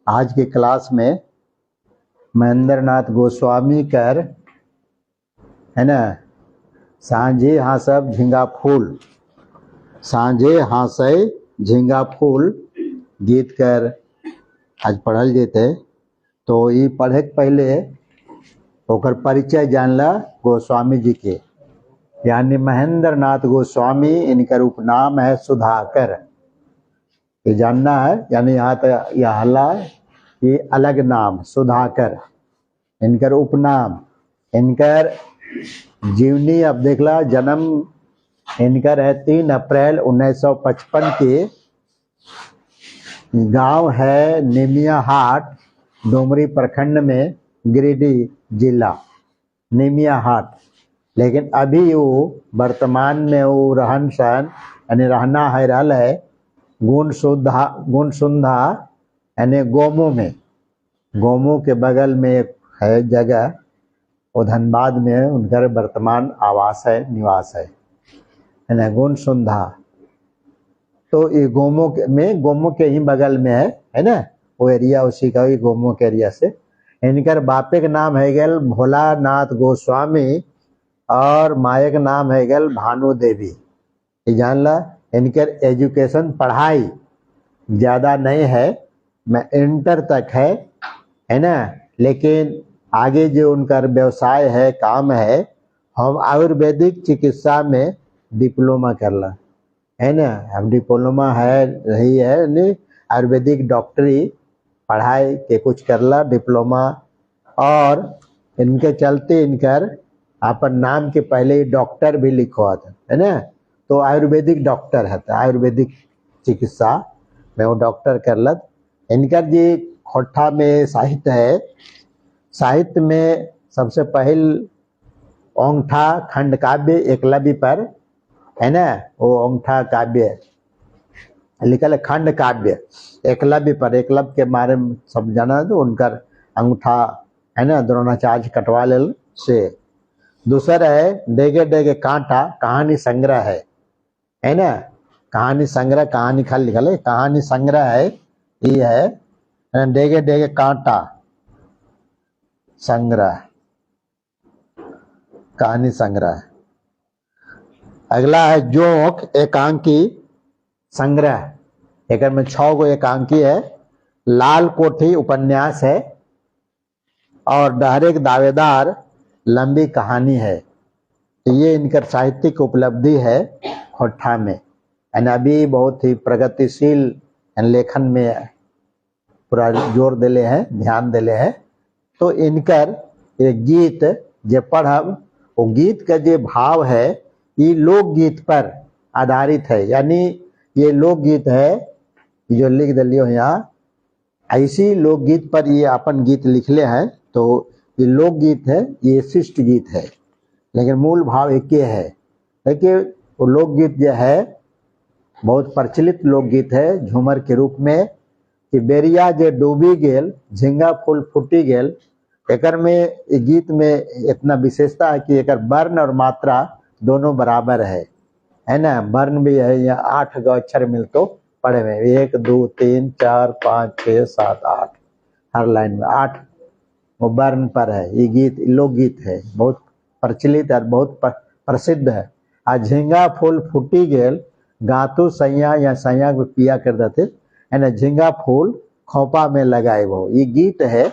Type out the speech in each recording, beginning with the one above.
आज की क्लास में महेंद्र नाथ गोस्वामी कर है ना सांझे हासब झिंगा फूल सांझे हासय झिंगा फूल गीत कर आज पढ़ल जेते। तो ये पढ़े के पहले ओकर परिचय जानला गोस्वामी जी के, यानी महेंद्र नाथ गोस्वामी, इनकर उपनाम है सुधाकर। ये जानना है, यानी यहाँ तक यह हल्ला ये अलग नाम सुधाकर, इनकर उपनाम। इनकर जीवनी अब देखला, जन्म इनकर है 3 अप्रैल 1955 के। गांव है निमिया हाट, डोमरी प्रखंड में, गिरिडीह जिला, निमिया हाट। लेकिन अभी वो वर्तमान में वो रहन सहन यानी रहना है रहल है गुणसुंधा यानी गोमो में। गोमो के बगल में एक है जगह, वो धनबाद में उनका वर्तमान आवास है, निवास है ना, गुणसुंधा। तो ये गोमो के ही बगल में है ना वो एरिया, उसी का ही गोमो के एरिया से। इनकर बापे के नाम है गल भोलानाथ गोस्वामी और माए का नाम है गल भानु देवी। ये जान ला, इनकर एजुकेशन पढ़ाई ज़्यादा नहीं है, मैं इंटर तक है ना। लेकिन आगे जो उनका व्यवसाय है, काम है, हम आयुर्वेदिक चिकित्सा में डिप्लोमा करला है ना। अब डिप्लोमा है रही है नहीं, आयुर्वेदिक डॉक्टरी पढ़ाई के कुछ करला डिप्लोमा। और इनके चलते इनकर अपन नाम के पहले डॉक्टर भी लिखवा था है ना। तो आयुर्वेदिक डॉक्टर है, आयुर्वेदिक चिकित्सा में वो डॉक्टर करलत। इनकर जी खोट्ठा में साहित्य है, साहित्य में सबसे पहल ओंगठा खंड काव्य एकलव्य पर है ना, वो ओंगठा काव्य लिखल है, खंड काव्य एकलव्य पर। एकलव्य के बारे में सब जाना, तो उनकर अंगूठा है ना द्रोणाचार्य कटवा लेल से। दूसरा है डेगे डेगे कांटा, कहानी संग्रह है ना। कहानी संग्रह, कहानी खाली लिखल है, कहानी संग्रह है ये है डेगे डेगे कांटा संग्रह, कहानी संग्रह। अगला है जोक एकांकी संग्रह, एक में 6 गो एकांकी है। लाल कोठी उपन्यास है और डहरेक दावेदार लंबी कहानी है। तो ये इनकर साहित्यिक उपलब्धि है खोट्ठा में। यानी अभी बहुत ही प्रगतिशील लेखन में पूरा जोर दिले हैं, ध्यान दिले हैं। तो इनकर ये गीत जे पढ़ब, वो गीत का जो भाव है ये लोकगीत पर आधारित है। यानी ये लोकगीत है जो लिख दिलियो यहाँ, ऐसी लोकगीत पर ये अपन गीत लिखले हैं। तो ये लोकगीत है, ये शिष्ट गीत है, लेकिन मूल भाव एक ही है। देखिए वो लोकगीत जो है बहुत प्रचलित लोकगीत है झूमर के रूप में, कि बेरिया जे डूबी गेल झिंगा फूल फूटी गेल। एकर में गीत में इतना विशेषता है कि एकर वर्ण और मात्रा दोनों बराबर है ना। वर्ण भी है, यहाँ 8 गो अक्षर मिलतो पढ़े में, 1 2 3 4 5 6 7 8, हर लाइन में 8 वो वर्ण पर है। ये गीत लोकगीत है, बहुत प्रचलित और बहुत प्रसिद्ध है। आ झिंगा फूल फूटी गेल गातु सैया, या सैया को पिया कर देते है ना, झिंगा फूल खोपा में लगाए वो। ये गीत है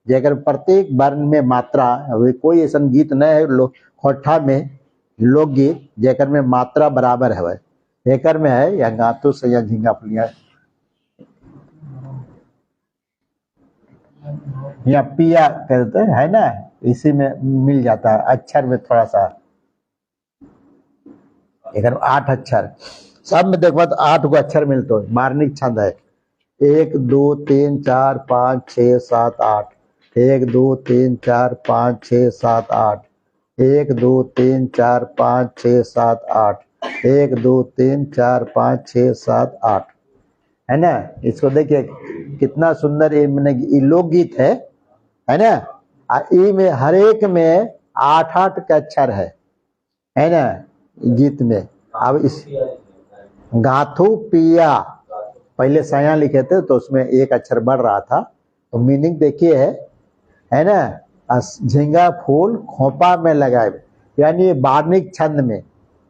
जेकर प्रत्येक वर्ण में मात्रा, कोई ऐसा गीत नहीं है खोट्ठा में लोकगीत जेकर में मात्रा बराबर है। एकर में है या गातु सैया झिंगा फूलिया, या पिया कहते है ना, इसी में मिल जाता है। अक्षर में थोड़ा सा एकर 8 अक्षर, सब में देखो तो 8 गो अक्षर मिलते हो। मार्निक छंद है 1 2 3 4 5 6 7 8, 1 2 3 4 5 6 7 8, 1 2 3 4 5 6 7 8, 1 2 3 4 5 6 7 8 है ना। इसको देखिए कितना सुंदर ये लोकगीत है ना। ई में हर एक में 8-8 का अक्षर है ना गीत में। अब इस गाथू पिया पहले सया लिखे थे तो उसमें एक अक्षर बढ़ रहा था, तो मीनिंग देखिए है ना, झींगा फूल खोपा में लगाए, यानी ये वार्णिक छंद में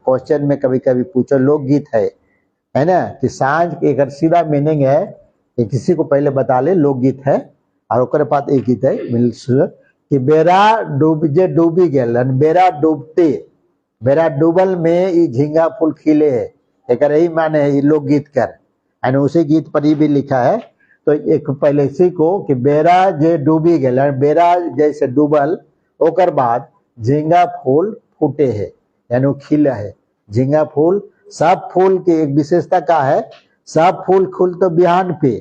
क्वेश्चन में कभी कभी पूछो लोकगीत है ना, कि सांझ के एक सीधा मीनिंग है कि किसी को पहले बता ले लोकगीत है, और ओकरे बाद एक गीत है कि बेरा डूबजे डूबी गेल, बेरा डूबते बेरा डूबल में ये झींगा फूल खिले है, एक यही माने है ये लोकगीत कर, यानी उसी गीत पर ही भी लिखा है। तो एक पहले इसी को कि बेरा जे डूबी गेल, बेरा जैसे डूबल ओकर बाद झींगा फूल फूटे है, यानी वो खिला है झींगा फूल। सब फूल की एक विशेषता का है, सब फूल खुल तो बिहान पे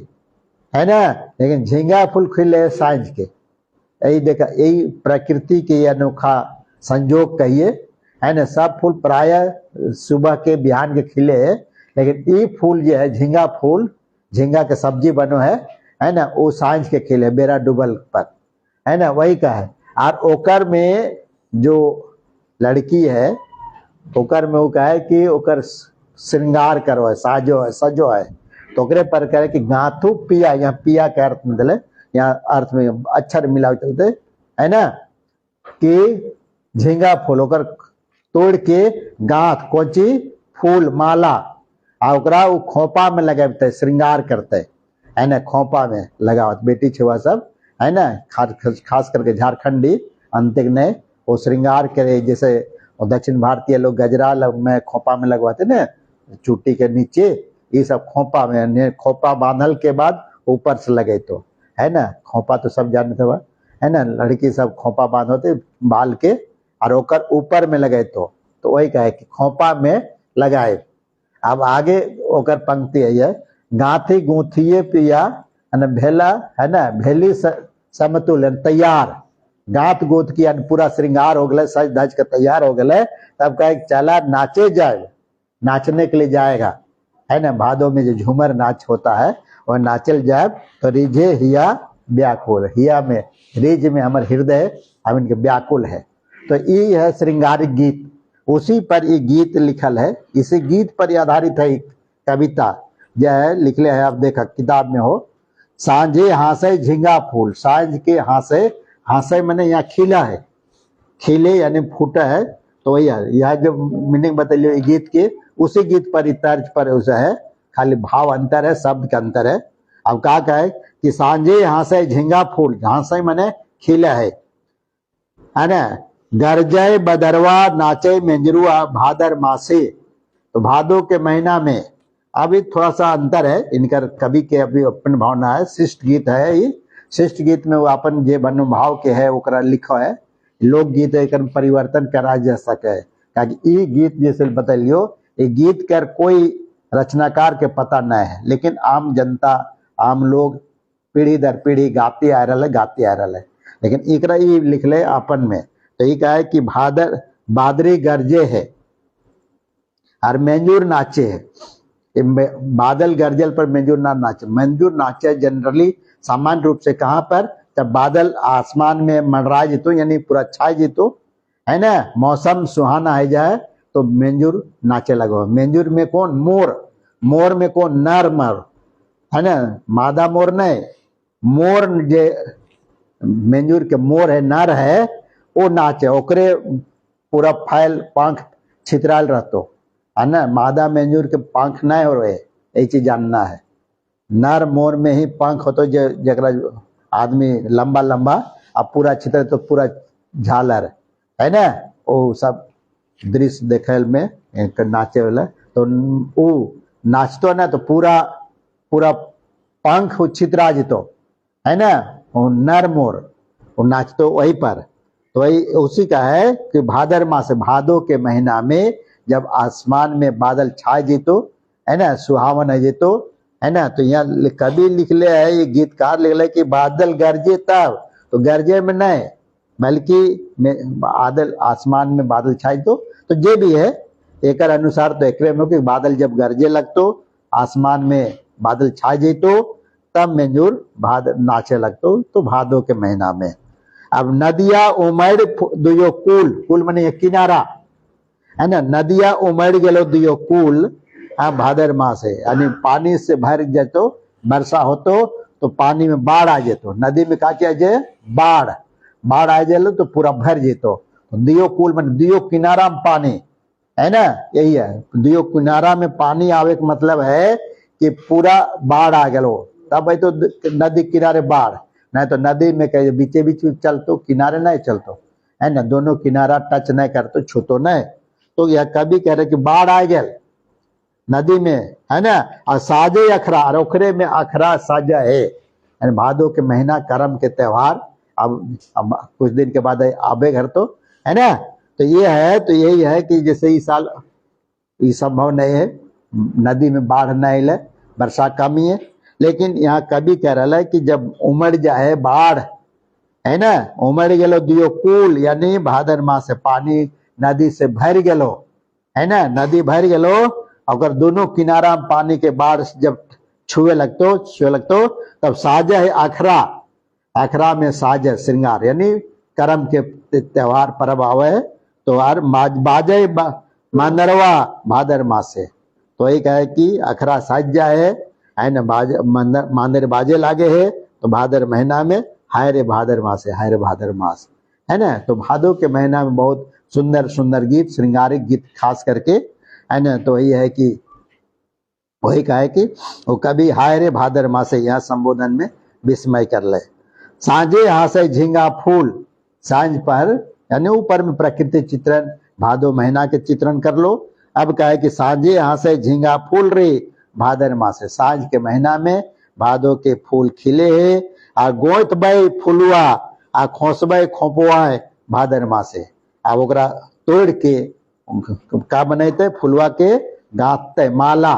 है ना, लेकिन झींगा फूल खिले सांझ के, यही देखा, यही प्रकृति के अनोखा संजोग कहिए है ना। सब फूल प्राय सुबह के बिहान के खिले है, लेकिन ये फूल जो है झींगा फूल, झींगा के सब्जी बनो है ना, वो सांझ के खिले बेरा डूबल पर है ना, वही का है। और ओकर में जो लड़की है ओकर में वो कहे कि ओकर श्रृंगार करो है, साजो है, सजो है, तो ओकरे पर कहे कि गाथू पिया, यहाँ पिया के अर्थ में दिले, यहाँ अर्थ में अक्षर मिला चलते है ना, कि झींगा फूल ओकर तोड़ के गांथ कोची फूल माला आ ओकरा वो खोपा में लगाते श्रृंगार करते है ना, खोपा में लगावत बेटी छुआ सब है ना, खास करके झारखंडी अंतिक ने वो श्रृंगार करे, जैसे दक्षिण भारतीय लोग गजरा में खोपा में लगवाते ना चुट्टी के नीचे, ये सब खोपा में, खोपा बांधल के बाद ऊपर से लगे तो है ना, खोपा तो सब जानते हुआ है ना, लड़की सब खोपा बांधोते बाल के और ओकर ऊपर में लगे तो वही कहे कि खोपा में लगाए। अब आगे ओकर पंक्ति है, गांथी गूंथिए पिया भेला है ना, भेली समतुल तैयार, गांथ गोथ की पूरा श्रृंगार हो गए, सज धज के तैयार हो गए, तब कहे चला नाचे जाए, नाचने के लिए जाएगा है ना, भादों में जो झूमर नाच होता है वह नाचल जाए। तो रिझे हिया व्याकुल, हिया में रिझ में हमारे हृदय हम इनके व्याकुल है, तो ये है श्रृंगारिक गीत, उसी पर ये गीत लिखल है, इसी गीत पर आधारित है कविता जो है लिखले है। आप देखा किताब में हो, सांझे हासे झींगा फूल, सांझ के हासे, हासे मैंने यहाँ खिला है, खिले यानी फूटा है, तो वही है यह जो मीनिंग बताइए गीत के, उसी गीत पर तर्ज पर उसे है, खाली भाव अंतर है, शब्द का अंतर है। अब कहा कहे कि सांझे हासे झींगा फूल, हासे मैंने खिला है ना, गरजय बदरवा नाचे मेंजरुआ भादर मासे, तो भादो के महीना में अभी थोड़ा सा अंतर है इनका, कवि के अभी अपन भावना है, शिष्ट गीत है ये, शिष्ट गीत में वो अपन जे भाव के है ओकरा लिखो है, लोकगीत एक परिवर्तन करा जा सके, ये गीत जैसे बतलियो ये गीत कर कोई रचनाकार के पता न है, लेकिन आम जनता आम लोग पीढ़ी दर पीढ़ी गाते आ रहा है, लेकिन एकरा ये लिख ले अपन में, तो ये कहा है कि भादर बादरी गरजे है और मेंजूर नाचे है, बादल गरजल पर मेंजूर ना नाचे, मेंजूर नाचे जनरली सामान्य रूप से कहाँ पर, जब बादल आसमान में मंडरा जीतो यानी पूरा छाए जीतो है ना, मौसम सुहाना है जाए तो मेंजूर नाचे लगो। मेंजूर में कौन, मोर, मोर में कौन, नर मोर है ना, मादा मोर नहीं, मोर जे मेंजूर के मोर है नर है वो नाचे, ओकरे पूरा फैल पंख छितराल रहतो है ना, मादा मेंजूर के पंख नहीं हो रहे, यही चीज जानना है। नर मोर में ही पंख होतो, जरा आदमी लंबा लंबा अब पूरा छितर तो पूरा झालर है ना, वो सब दृश्य देखे में नाचे वाला, तो वो नाचतो ना तो पूरा पूरा पंख छितरा जितो है ना, वो नर मोर वो नाचतो वही पर, तो वही उसी का है कि भादर मास, भादो के महीना में जब आसमान में बादल छाए जीतो है ना, सुहावन है जीतो है ना, तो यहाँ कभी लिख ले है, ये गीतकार लिख ले कि बादल गरजे तब, तो गरजे में नहीं बल्कि बादल आसमान में बादल छाए तो जे भी है एक अनुसार तो एक में कि बादल जब गरजे लगतो आसमान में बादल छाए जीतो तब मेंजूर भाद नाचे लगतो, तो भादो के महीना में। अब नदिया उमड़ दुयो कुल, कुल माने किनारा है ना, नदिया उमड़ गेलो दुयो कुल, भादर मास है यानी पानी से भर जातो, वर्षा होतो तो पानी में बाढ़ आ जेतो, नदी में का किया जे बाढ़ बाढ़ आ जाए तो पूरा भर जेतो। तो दियो कुल मन दियो किनारा में पानी है ना, यही है दियो किनारा में पानी आवे का मतलब है कि पूरा बाढ़ आ गलो, तब भाई तो नदी किनारे बाढ़, नहीं तो नदी में कहे बीचे बीच चलतो, किनारे नहीं चलतो है ना, दोनों किनारा टच नहीं करतो, छूतो नहीं। तो यह कभी कह रहे कि बाढ़ आ गया नदी में है ना, और साजे अखरा, और ओखरे में अखरा साजा है, यानी भादो के महीना करम के त्योहार अब कुछ दिन के बाद आबे घर तो है ना। तो ये है, तो यही है कि जैसे इस साल ये संभव नहीं है, नदी में बाढ़ नहीं ले, वर्षा कम ही है, लेकिन यहाँ कभी कह रहा है कि जब उमड़ जाए बाढ़ है ना, उमड़ गेलो दियो कुल, यानी भादर मास से पानी नदी से भर गेलो है ना, नदी भर गेलो, अगर दोनों किनारा पानी के बाढ़ जब छुए लगतो तब साजा है अखरा, अखरा में साजा श्रृंगार, यानी करम के त्योहार पर्व आवे तो आर बाजे मांदरवा भादर मास से, तो एक है कि अखरा साजा है ना, मांदर बाजे लागे है, तो भादर महीना में हाय रे भादर मास है, हाय रे भादर मास है ना। तो भादो के महीना में बहुत सुंदर सुंदर गीत, श्रृंगारिक गीत खास करके है ना, तो वही है कि वही कहा है कि वो कभी हाय रे भादर मास है, यहाँ संबोधन में विस्मय कर ले। सांझे हासे झींगा फूल, सांझ पर यानी ऊपर में प्रकृति चित्रण, भादो महीना के चित्रण कर लो। अब कहे कि सांझे हासे झींगा फूल रे भादर मासे, सांझ के महीना में भादो के फूल खिले है, आ गोत बे फुलुआ आ खोसबे खोपुआ भादर मासे, आ ओकरा तोड़ के का बनते फुलवा के गाँथते माला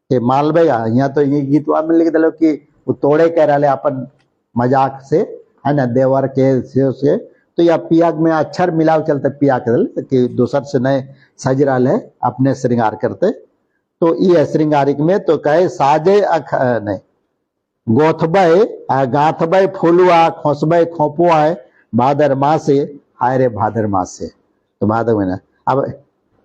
के मालबे, यहाँ तो ये गीतवा में लिख दिलो कि वो तोड़े कह रहे अपन मजाक से है ना, देवर के से तो या पियाग में अक्षर मिलाव चलते पिया के कि दूसर से नए सज रहा है, अपने श्रृंगार करते, तो ये श्रृंगारिक में तो कहे साजे नहीं गोथबे गाथबे फुलुआ खोसबे खोपुआ भादर मासे, हाय रे भादर मास से, तो भादर महीना। अब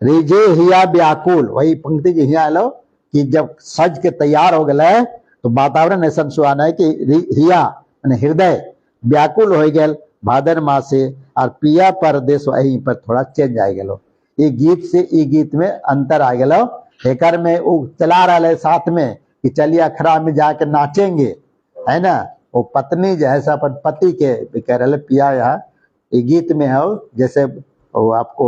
रिजे हिया व्याकुल, वही पंक्ति जी हिया लो कि जब सज के तैयार हो गए तो वातावरण ऐसा सुहाना है कि हिया हृदय व्याकुल हो गया भादर मास से, और पिया परदेश वहीं पर थोड़ा चेंज आ गया, ये गीत से ये गीत में अंतर आ गया, हेकर में वो चला रहा है साथ में कि चलिए अखरा में जाकर नाचेंगे है ना, वो पत्नी जो है अपन पति के कह रहे पिया, यहाँ ये गीत में है जैसे वो आपको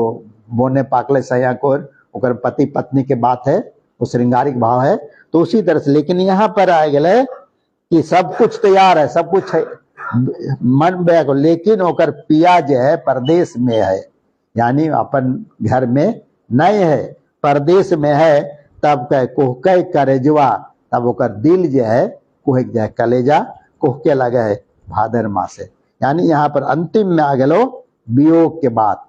बोने पाकले सया को ओकर पति पत्नी के बात है, वो श्रृंगारिक भाव है, तो उसी तरह से। लेकिन यहाँ पर आ गए कि सब कुछ तैयार है, सब कुछ है मन बैग, लेकिन ओकर पिया जो है परदेश में है, यानी अपन घर में नहीं है, परदेश में है, तब कह कुहके करेजवा, तब ओकर दिल जो है कुहक जाए, कलेजा कुहके लगे है भादर मास से, यानी यहाँ पर अंतिम में आ गलो वियोग के बाद,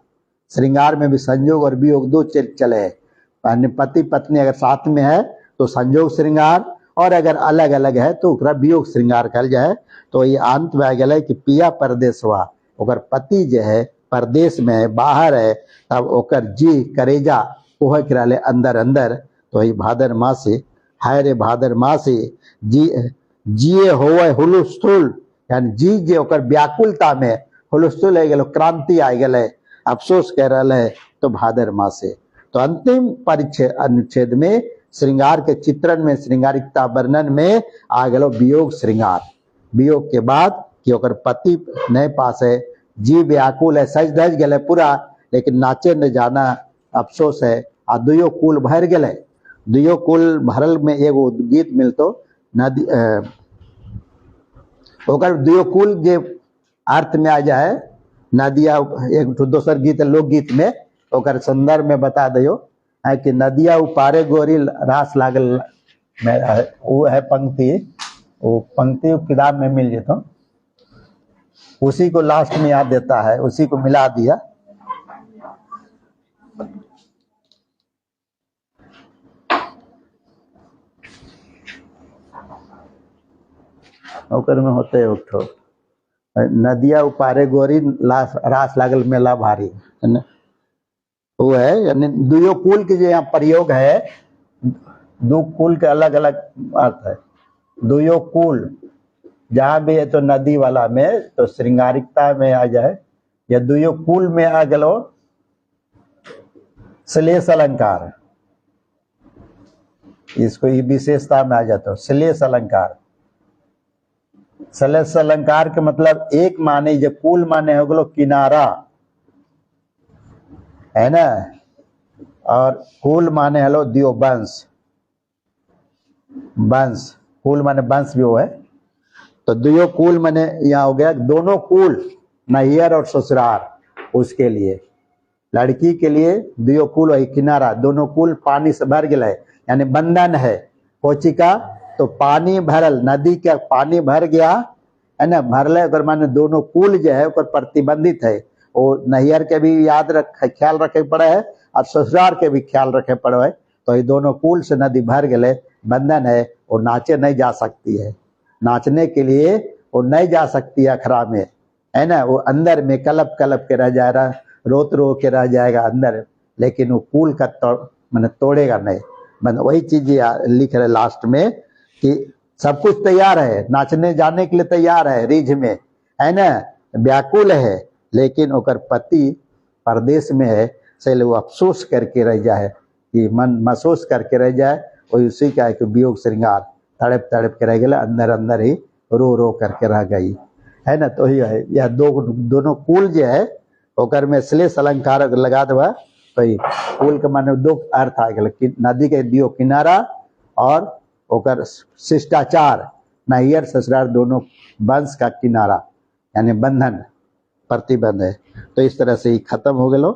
श्रृंगार में भी संयोग और वियोग दो चले है, पति पत्नी अगर साथ में है तो संयोग श्रृंगार, और अगर अलग अलग है तो वियोग श्रृंगार कल जाए। तो ये अंत में आ गया कि पिया परदेश हुआ, ओकर पति जो है परदेश में है, बाहर है, तब ओकर जी करेजा कुहक रहे अंदर अंदर, तो ये भादर मास से, हाय रे भादर मास से जिए होवे हुलुस्थुल, यानी जी जे ओकर व्याकुलता में हुलुस्थुल है गेलो, क्रांति आ गए, अफसोस कह रहा है, तो भादर मास से। तो अंतिम परिच्छेद अनुच्छेद में श्रृंगार के चित्रण में, श्रृंगारिकता वर्णन में आ गलो वियोग श्रृंगार, वियोग के बाद कि ओकर पति नहीं पास है, जी व्याकुल है, सज धज गए पूरा, लेकिन नाचे न जाना अफसोस है, आ दुयो कुल भर गए, दुयो कुल भरल में एगो गीत मिलतो नदी ओकर दुयो कुल जे अर्थ में आ जाए नदिया, एक दोसर गीत लोकगीत में ओकर संदर्भ में बता दियो है कि नदिया उपारे गोरी रास लागल में, वो है पंक्ति, वो पंक्ति किताब में मिल जेतो, उसी को लास्ट में याद देता है, उसी को मिला दिया। ओकर में होते उठो नदिया उपारे गोरी रास लागल मेला भारी है ना, वो है, यानी दुयो कुल के जो यहाँ प्रयोग है, दो कुल के अलग अलग अर्थ है, दुयो कुल जहां भी है तो नदी वाला में तो श्रृंगारिकता में आ जाए, या दुयो कुल में आ गलो श्लेष अलंकार, इसको ये विशेषता में आ जाता है श्लेष अलंकार। श्लेष अलंकार के मतलब एक माने, जो कुल माने हो गलो किनारा है ना, और कुल माने हलो दियो वंश, वंश कुल माने वंश भी वो है, तो दियो कुल माने यहाँ हो गया दोनों कुल, नैहर और ससुराल, उसके लिए लड़की के लिए दियो कुल वही किनारा, दोनों कुल पानी से भर गए, यानी बंधन है कोची का, तो पानी भरल, नदी का पानी भर गया है ना, भरले अगर माने दोनों कुल जो है ऊपर प्रतिबंधित है, वो नैहर के भी याद रख ख्याल रखे पड़े है और ससुराल के भी ख्याल रखे पड़े है, तो ये दोनों कुल से नदी भर गए, बंधन है, वो नाचे नहीं जा सकती है, नाचने के लिए वो नहीं जा सकती अखड़ा में है ना, वो अंदर में कलप कलप के रह जाएगा, रोत रो के रह जाएगा अंदर, लेकिन वो कुल का मैंने तोड़ेगा नहीं। मैंने वही चीज लिख रहे लास्ट में कि सब कुछ तैयार है, नाचने जाने के लिए तैयार है, रिझ में है ना, व्याकुल है, लेकिन ओकर पति परदेश में है, से वो अफसोस करके रह जाए, कि मन महसूस करके रह जाए, वही उसी का एक वियोग श्रृंगार तड़प तड़प के रह गए, अंदर अंदर ही रो रो करके रह गई है ना। तो ही है यह दोनों कुल जो है ओकर में श्लेष अलंकार लगा देवा, तो कुल के माने दो अर्थ आ गए, नदी के दियो किनारा और ओकर शिष्टाचार, नैहर ससुराल दोनों वंश का किनारा, यानी बंधन प्रतिबंध है। तो इस तरह से ही खत्म हो गए।